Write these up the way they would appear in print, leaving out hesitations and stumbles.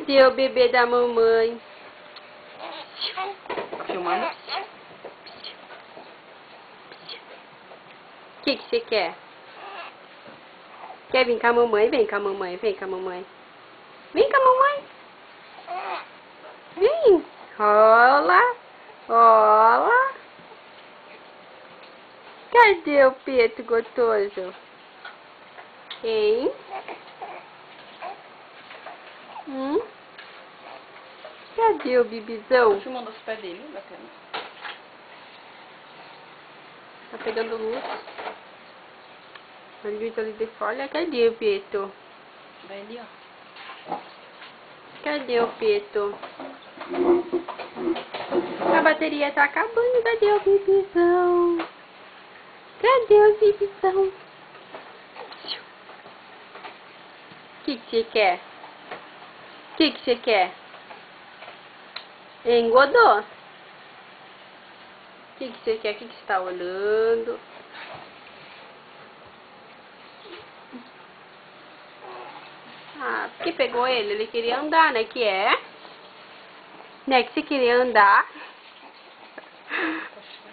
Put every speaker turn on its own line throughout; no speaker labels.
Cadê o bebê da mamãe?
Filmando?
O que você quer? Quer vir com a mamãe? Vem com a mamãe, vem com a mamãe. Vem com a mamãe. Vem. Rola. Rola. Cadê o Pedro gostoso? Hein? Cadê o bibizão?
Tô filmando os pés dele, bacana.
Tá pegando luz. A luz ali de fora. Cadê o Pedro?
Vai ali, ó.
Cadê o Pedro? A bateria tá acabando. Cadê o bibizão? Cadê o bibizão? O que você quer? O que você quer? Engodou? O que você quer? O que você tá olhando? Ah, porque pegou ele? Ele queria andar, né? Que é? Né? Que você queria andar?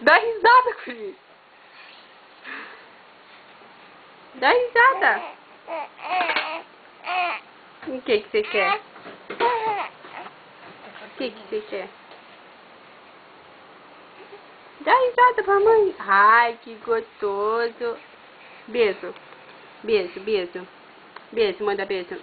Dá risada, Cris. Dá risada. O que você quer? O que você quer? Dá risada pra mãe. Ai, que gostoso. Beijo. Beijo, beijo. Beijo, manda beijo.